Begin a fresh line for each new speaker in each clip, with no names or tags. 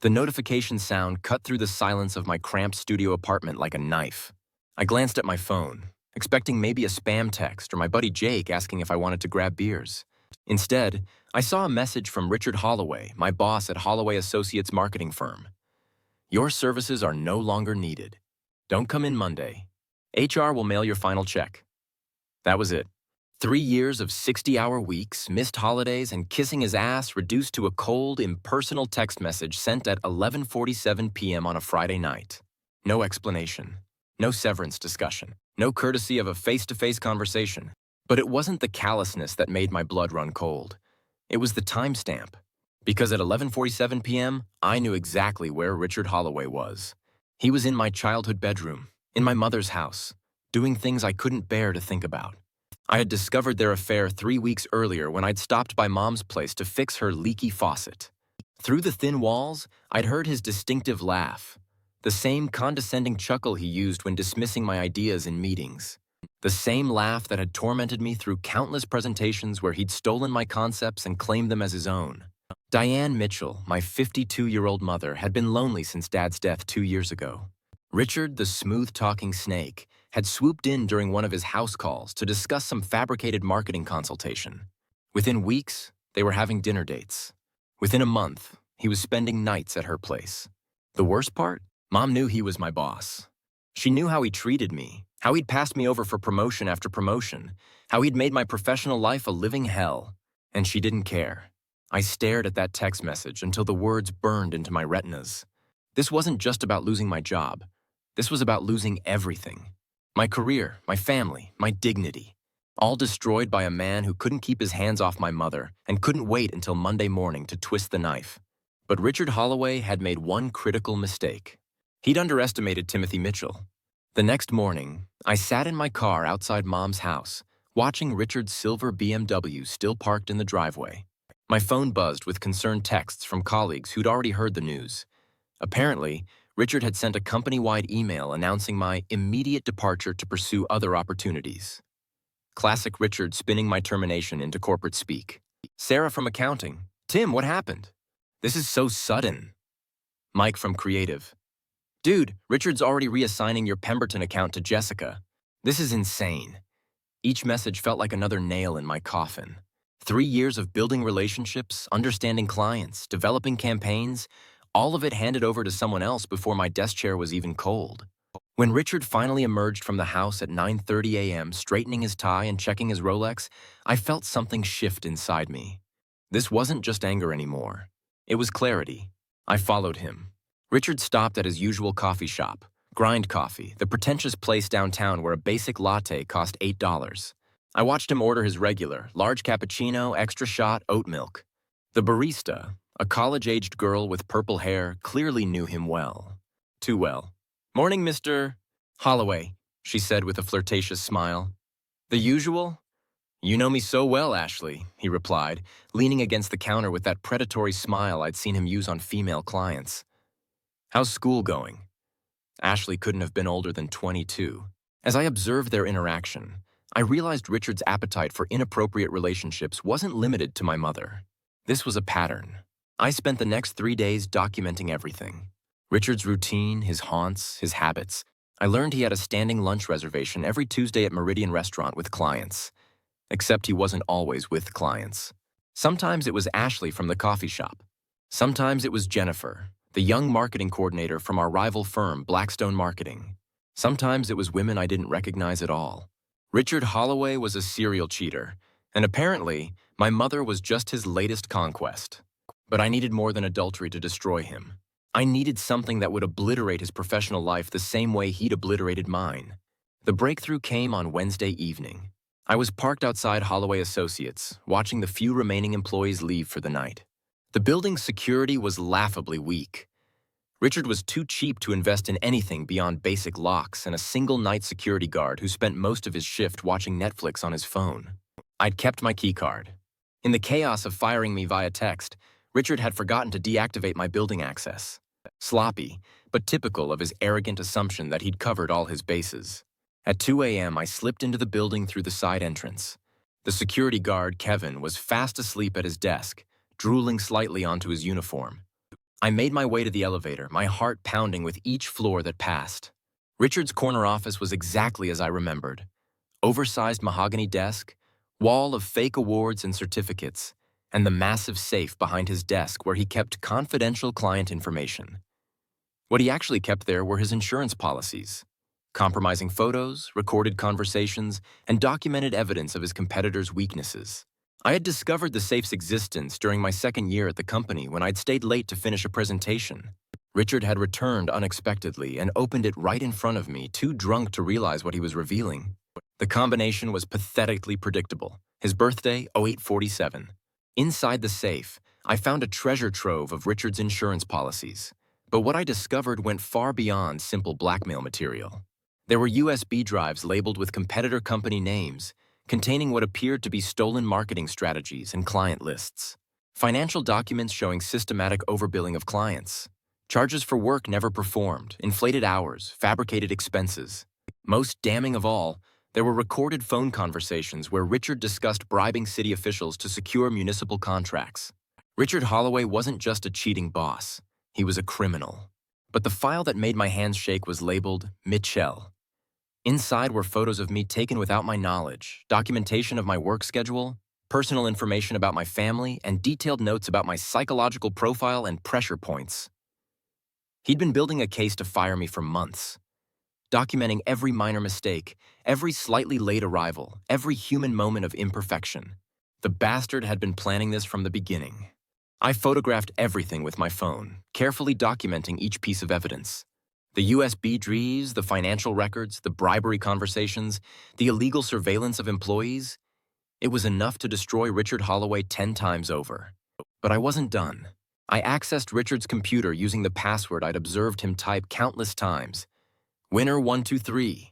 The notification sound cut through the silence of my cramped studio apartment like a knife. I glanced at my phone, expecting maybe a spam text or my buddy Jake asking if I wanted to grab beers. Instead, I saw a message from Richard Holloway, my boss at Holloway Associates marketing firm. Your services are no longer needed. Don't come in Monday. HR will mail your final check. That was it. 3 years of 60-hour weeks, missed holidays, and kissing his ass reduced to a cold, impersonal text message sent at 11:47 p.m. on a Friday night. No explanation. No severance discussion. No courtesy of a face-to-face conversation. But it wasn't the callousness that made my blood run cold. It was the timestamp. Because at 11:47 p.m., I knew exactly where Richard Holloway was. He was in my childhood bedroom, in my mother's house, doing things I couldn't bear to think about. I had discovered their affair 3 weeks earlier when I'd stopped by Mom's place to fix her leaky faucet. Through the thin walls, I'd heard his distinctive laugh, the same condescending chuckle he used when dismissing my ideas in meetings, the same laugh that had tormented me through countless presentations where he'd stolen my concepts and claimed them as his own. Diane Mitchell, my 52-year-old mother, had been lonely since Dad's death 2 years ago. Richard, the smooth-talking snake, had swooped in during one of his house calls to discuss some fabricated marketing consultation. Within weeks, they were having dinner dates. Within a month, he was spending nights at her place. The worst part? Mom knew he was my boss. She knew how he treated me, how he'd passed me over for promotion after promotion, how he'd made my professional life a living hell, and she didn't care. I stared at that text message until the words burned into my retinas. This wasn't just about losing my job. This was about losing everything. My career, my family, my dignity. All destroyed by a man who couldn't keep his hands off my mother and couldn't wait until Monday morning to twist the knife. But Richard Holloway had made one critical mistake. He'd underestimated Timothy Mitchell. The next morning, I sat in my car outside Mom's house, watching Richard's silver BMW still parked in the driveway. My phone buzzed with concerned texts from colleagues who'd already heard the news. Apparently, Richard had sent a company-wide email announcing my immediate departure to pursue other opportunities. Classic Richard spinning my termination into corporate speak. Sarah from accounting. Tim, what happened? This is so sudden. Mike from creative. Dude, Richard's already reassigning your Pemberton account to Jessica. This is insane. Each message felt like another nail in my coffin. 3 years of building relationships, understanding clients, developing campaigns, all of it handed over to someone else before my desk chair was even cold. When Richard finally emerged from the house at 9:30 a.m., straightening his tie and checking his Rolex, I felt something shift inside me. This wasn't just anger anymore. It was clarity. I followed him. Richard stopped at his usual coffee shop, Grind Coffee, the pretentious place downtown where a basic latte cost $8. I watched him order his regular, large cappuccino, extra shot, oat milk. The barista, a college-aged girl with purple hair, clearly knew him well. Too well. Morning, Mr. Holloway, she said with a flirtatious smile. The usual? You know me so well, Ashley, he replied, leaning against the counter with that predatory smile I'd seen him use on female clients. How's school going? Ashley couldn't have been older than 22. As I observed their interaction, I realized Richard's appetite for inappropriate relationships wasn't limited to my mother. This was a pattern. I spent the next 3 days documenting everything. Richard's routine, his haunts, his habits. I learned he had a standing lunch reservation every Tuesday at Meridian Restaurant with clients. Except he wasn't always with clients. Sometimes it was Ashley from the coffee shop. Sometimes it was Jennifer, the young marketing coordinator from our rival firm, Blackstone Marketing. Sometimes it was women I didn't recognize at all. Richard Holloway was a serial cheater, and apparently, my mother was just his latest conquest. But I needed more than adultery to destroy him. I needed something that would obliterate his professional life the same way he'd obliterated mine. The breakthrough came on Wednesday evening. I was parked outside Holloway Associates, watching the few remaining employees leave for the night. The building's security was laughably weak. Richard was too cheap to invest in anything beyond basic locks and a single night security guard who spent most of his shift watching Netflix on his phone. I'd kept my keycard. In the chaos of firing me via text, Richard had forgotten to deactivate my building access. Sloppy, but typical of his arrogant assumption that he'd covered all his bases. At 2 a.m., I slipped into the building through the side entrance. The security guard, Kevin, was fast asleep at his desk, drooling slightly onto his uniform. I made my way to the elevator, my heart pounding with each floor that passed. Richard's corner office was exactly as I remembered. Oversized mahogany desk, wall of fake awards and certificates, and the massive safe behind his desk where he kept confidential client information. What he actually kept there were his insurance policies, compromising photos, recorded conversations, and documented evidence of his competitors' weaknesses. I had discovered the safe's existence during my second year at the company when I'd stayed late to finish a presentation. Richard had returned unexpectedly and opened it right in front of me, too drunk to realize what he was revealing. The combination was pathetically predictable. His birthday, 0847. Inside the safe, I found a treasure trove of Richard's insurance policies. But what I discovered went far beyond simple blackmail material. There were USB drives labeled with competitor company names, containing what appeared to be stolen marketing strategies and client lists. Financial documents showing systematic overbilling of clients. Charges for work never performed, inflated hours, fabricated expenses. Most damning of all, there were recorded phone conversations where Richard discussed bribing city officials to secure municipal contracts. Richard Holloway wasn't just a cheating boss. He was a criminal. But the file that made my hands shake was labeled Mitchell. Inside were photos of me taken without my knowledge, documentation of my work schedule, personal information about my family, and detailed notes about my psychological profile and pressure points. He'd been building a case to fire me for months, documenting every minor mistake, every slightly late arrival, every human moment of imperfection. The bastard had been planning this from the beginning. I photographed everything with my phone, carefully documenting each piece of evidence. The USB drives, the financial records, the bribery conversations, the illegal surveillance of employees. It was enough to destroy Richard Holloway 10 times over. But I wasn't done. I accessed Richard's computer using the password I'd observed him type countless times. Winner123.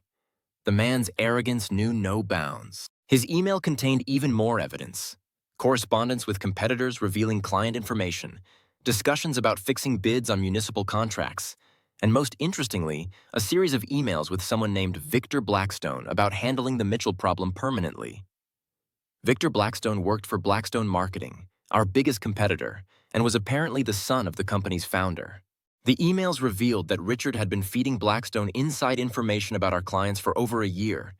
The man's arrogance knew no bounds. His email contained even more evidence. Correspondence with competitors revealing client information, discussions about fixing bids on municipal contracts, and most interestingly, a series of emails with someone named Victor Blackstone about handling the Mitchell problem permanently. Victor Blackstone worked for Blackstone Marketing, our biggest competitor, and was apparently the son of the company's founder. The emails revealed that Richard had been feeding Blackstone inside information about our clients for over a year,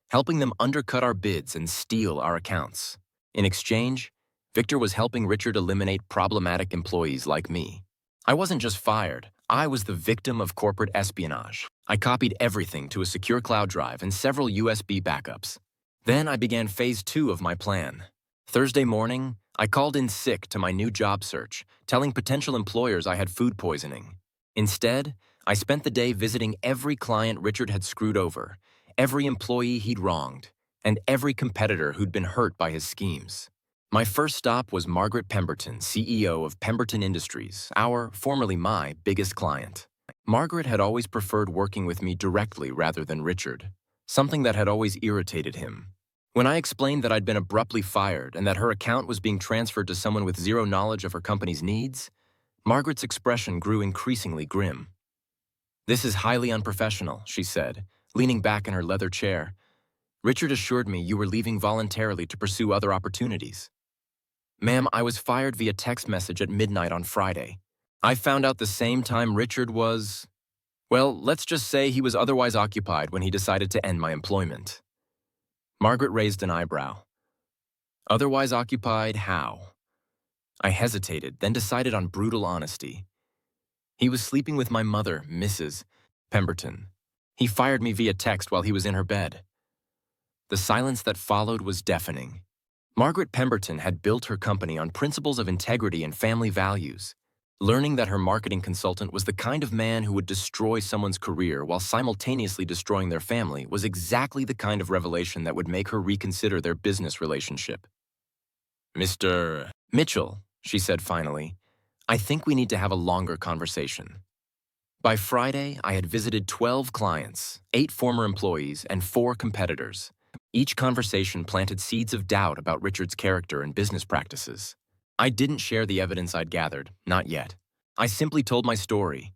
helping them undercut our bids and steal our accounts. In exchange, Victor was helping Richard eliminate problematic employees like me. I wasn't just fired, I was the victim of corporate espionage. I copied everything to a secure cloud drive and several USB backups. Then I began phase 2 of my plan. Thursday morning, I called in sick to my new job search, telling potential employers I had food poisoning. Instead, I spent the day visiting every client Richard had screwed over, every employee he'd wronged, and every competitor who'd been hurt by his schemes. My first stop was Margaret Pemberton, CEO of Pemberton Industries, formerly my, biggest client. Margaret had always preferred working with me directly rather than Richard, something that had always irritated him. When I explained that I'd been abruptly fired and that her account was being transferred to someone with zero knowledge of her company's needs, Margaret's expression grew increasingly grim. "This is highly unprofessional," she said, leaning back in her leather chair. "Richard assured me you were leaving voluntarily to pursue other opportunities." "Ma'am, I was fired via text message at midnight on Friday. I found out the same time Richard was... Well, let's just say he was otherwise occupied when he decided to end my employment." Margaret raised an eyebrow. "Otherwise occupied how?" I hesitated, then decided on brutal honesty. "He was sleeping with my mother, Mrs. Pemberton. He fired me via text while he was in her bed." The silence that followed was deafening. Margaret Pemberton had built her company on principles of integrity and family values. Learning that her marketing consultant was the kind of man who would destroy someone's career while simultaneously destroying their family was exactly the kind of revelation that would make her reconsider their business relationship. "Mr. Mitchell," she said finally, "I think we need to have a longer conversation." By Friday, I had visited 12 clients, 8 former employees, and 4 competitors. Each conversation planted seeds of doubt about Richard's character and business practices. I didn't share the evidence I'd gathered, not yet. I simply told my story.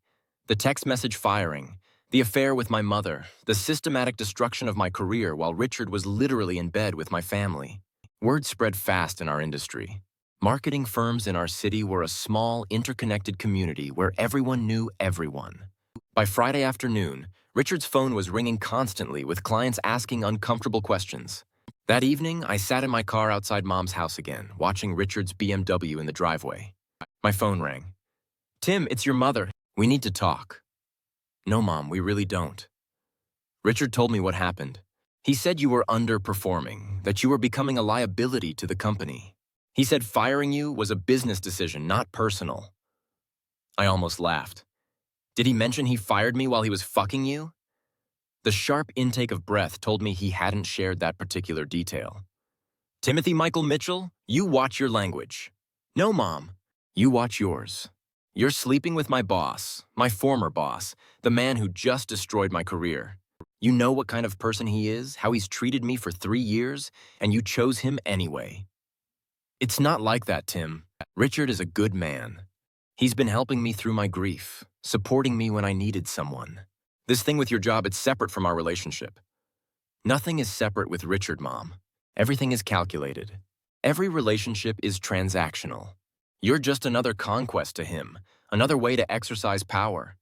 The text message firing, the affair with my mother, the systematic destruction of my career while Richard was literally in bed with my family. Word spread fast in our industry. Marketing firms in our city were a small, interconnected community where everyone knew everyone. By Friday afternoon, Richard's phone was ringing constantly with clients asking uncomfortable questions. That evening, I sat in my car outside Mom's house again, watching Richard's BMW in the driveway. My phone rang. "Tim, it's your mother. We need to talk." "No, Mom, we really don't." Richard told me what happened. He said you were underperforming, that you were becoming a liability to the company. He said firing you was a business decision, not personal. I almost laughed. Did he mention he fired me while he was fucking you? The sharp intake of breath told me he hadn't shared that particular detail. "Timothy Michael Mitchell, you watch your language." "No, Mom. You watch yours. You're sleeping with my boss, my former boss, the man who just destroyed my career. You know what kind of person he is, how he's treated me for 3 years, and you chose him anyway." "It's not like that, Tim. Richard is a good man. He's been helping me through my grief, supporting me when I needed someone. This thing with your job, it's separate from our relationship." "Nothing is separate with Richard, Mom. Everything is calculated. Every relationship is transactional. You're just another conquest to him, another way to exercise power."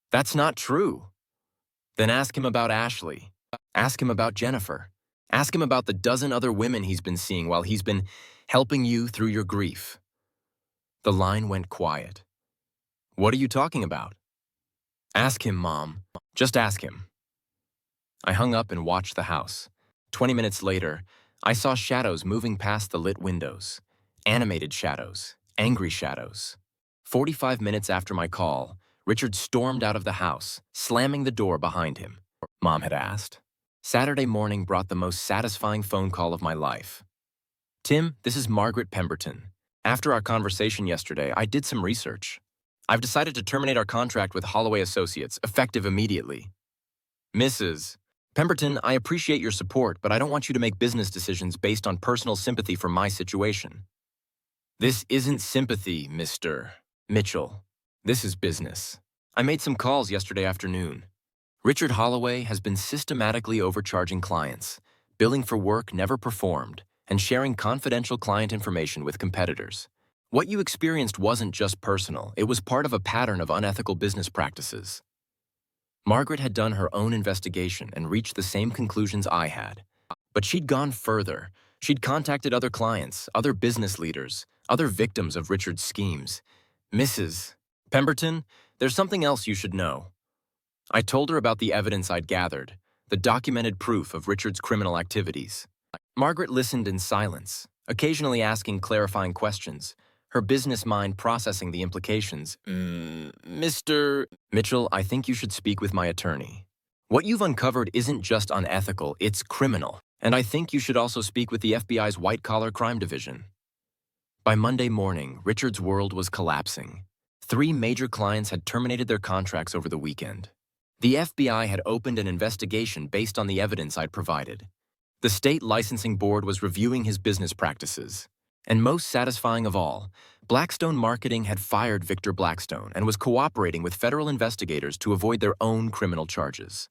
"That's not true." "Then ask him about Ashley. Ask him about Jennifer. Ask him about the dozen other women he's been seeing while he's been helping you through your grief." The line went quiet. "What are you talking about?" "Ask him, Mom. Just ask him." I hung up and watched the house. 20 minutes later, I saw shadows moving past the lit windows. Animated shadows, angry shadows. 45 minutes after my call, Richard stormed out of the house, slamming the door behind him. Mom had asked. Saturday morning brought the most satisfying phone call of my life. "Tim, this is Margaret Pemberton. After our conversation yesterday, I did some research. I've decided to terminate our contract with Holloway Associates, effective immediately." "Mrs. Pemberton, I appreciate your support, but I don't want you to make business decisions based on personal sympathy for my situation." "This isn't sympathy, Mr. Mitchell. This is business. I made some calls yesterday afternoon. Richard Holloway has been systematically overcharging clients, billing for work never performed, and sharing confidential client information with competitors. What you experienced wasn't just personal, it was part of a pattern of unethical business practices." Margaret had done her own investigation and reached the same conclusions I had. But she'd gone further. She'd contacted other clients, other business leaders, other victims of Richard's schemes. "Mrs. Pemberton, there's something else you should know." I told her about the evidence I'd gathered, the documented proof of Richard's criminal activities. Margaret listened in silence, occasionally asking clarifying questions, her business mind processing the implications. "Mr. Mitchell, I think you should speak with my attorney. What you've uncovered isn't just unethical, it's criminal. And I think you should also speak with the FBI's white-collar crime division." By Monday morning, Richard's world was collapsing. 3 major clients had terminated their contracts over the weekend. The FBI had opened an investigation based on the evidence I'd provided. The state licensing board was reviewing his business practices. And most satisfying of all, Blackstone Marketing had fired Victor Blackstone and was cooperating with federal investigators to avoid their own criminal charges.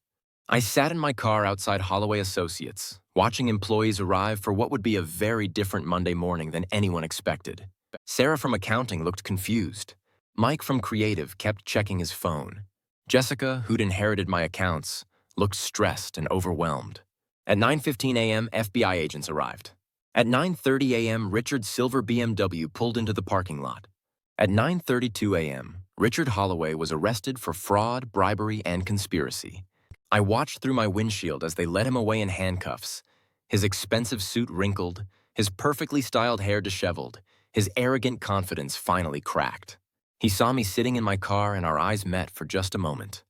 I sat in my car outside Holloway Associates, watching employees arrive for what would be a very different Monday morning than anyone expected. Sarah from accounting looked confused. Mike from creative kept checking his phone. Jessica, who'd inherited my accounts, looked stressed and overwhelmed. At 9:15 a.m., FBI agents arrived. At 9:30 a.m., Richard's silver BMW pulled into the parking lot. At 9:32 a.m., Richard Holloway was arrested for fraud, bribery, and conspiracy. I watched through my windshield as they led him away in handcuffs, his expensive suit wrinkled, his perfectly styled hair disheveled, his arrogant confidence finally cracked. He saw me sitting in my car and our eyes met for just a moment.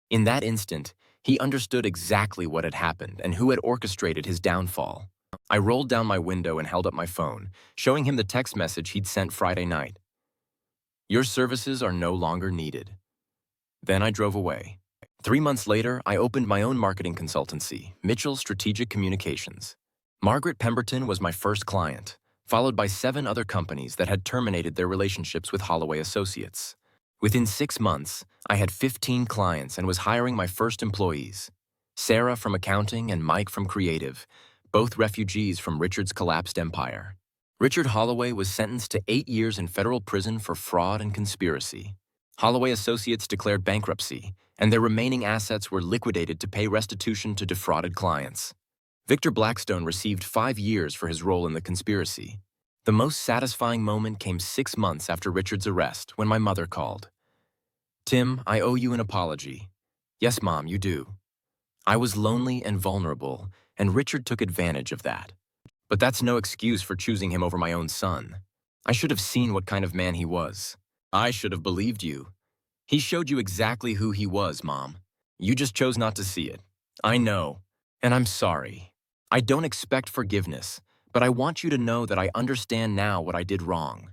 In that instant, he understood exactly what had happened and who had orchestrated his downfall. I rolled down my window and held up my phone, showing him the text message he'd sent Friday night. "Your services are no longer needed." Then I drove away. 3 months later, I opened my own marketing consultancy, Mitchell Strategic Communications. Margaret Pemberton was my first client, followed by 7 other companies that had terminated their relationships with Holloway Associates. Within 6 months, I had 15 clients and was hiring my first employees. Sarah from accounting and Mike from creative, both refugees from Richard's collapsed empire. Richard Holloway was sentenced to 8 years in federal prison for fraud and conspiracy. Holloway Associates declared bankruptcy, and their remaining assets were liquidated to pay restitution to defrauded clients. Victor Blackstone received 5 years for his role in the conspiracy. The most satisfying moment came 6 months after Richard's arrest when my mother called. "Tim, I owe you an apology." "Yes, Mom, you do." I was lonely and vulnerable, and Richard took advantage of that. But that's no excuse for choosing him over my own son. I should have seen what kind of man he was. I should have believed you. He showed you exactly who he was, Mom. You just chose not to see it. I know, and I'm sorry. I don't expect forgiveness, but I want you to know that I understand now what I did wrong.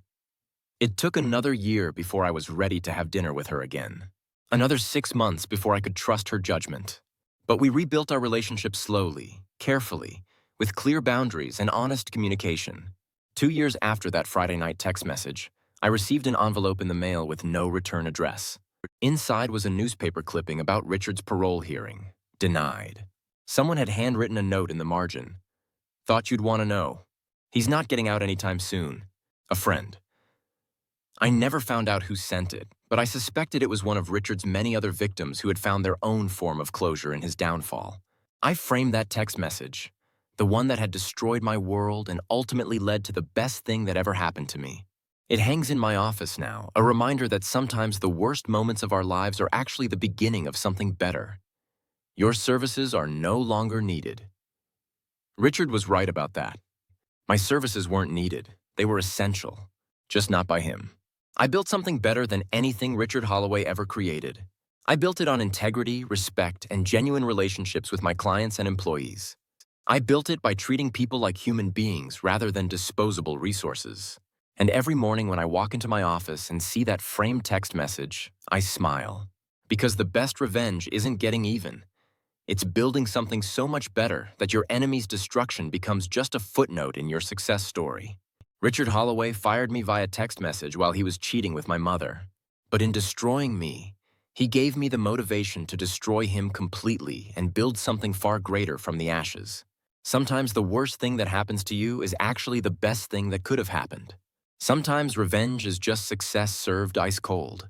It took another year before I was ready to have dinner with her again. Another 6 months before I could trust her judgment. But we rebuilt our relationship slowly, carefully, with clear boundaries and honest communication. 2 years after that Friday night text message, I received an envelope in the mail with no return address. Inside was a newspaper clipping about Richard's parole hearing. Denied. Someone had handwritten a note in the margin. "Thought you'd want to know. He's not getting out anytime soon. A friend." I never found out who sent it, but I suspected it was one of Richard's many other victims who had found their own form of closure in his downfall. I framed that text message, the one that had destroyed my world and ultimately led to the best thing that ever happened to me. It hangs in my office now, a reminder that sometimes the worst moments of our lives are actually the beginning of something better. Your services are no longer needed. Richard was right about that. My services weren't needed. They were essential, just not by him. I built something better than anything Richard Holloway ever created. I built it on integrity, respect, and genuine relationships with my clients and employees. I built it by treating people like human beings rather than disposable resources. And every morning when I walk into my office and see that framed text message, I smile. Because the best revenge isn't getting even. It's building something so much better that your enemy's destruction becomes just a footnote in your success story. Richard Holloway fired me via text message while he was cheating with my mother. But in destroying me, he gave me the motivation to destroy him completely and build something far greater from the ashes. Sometimes the worst thing that happens to you is actually the best thing that could have happened. Sometimes revenge is just success served ice cold.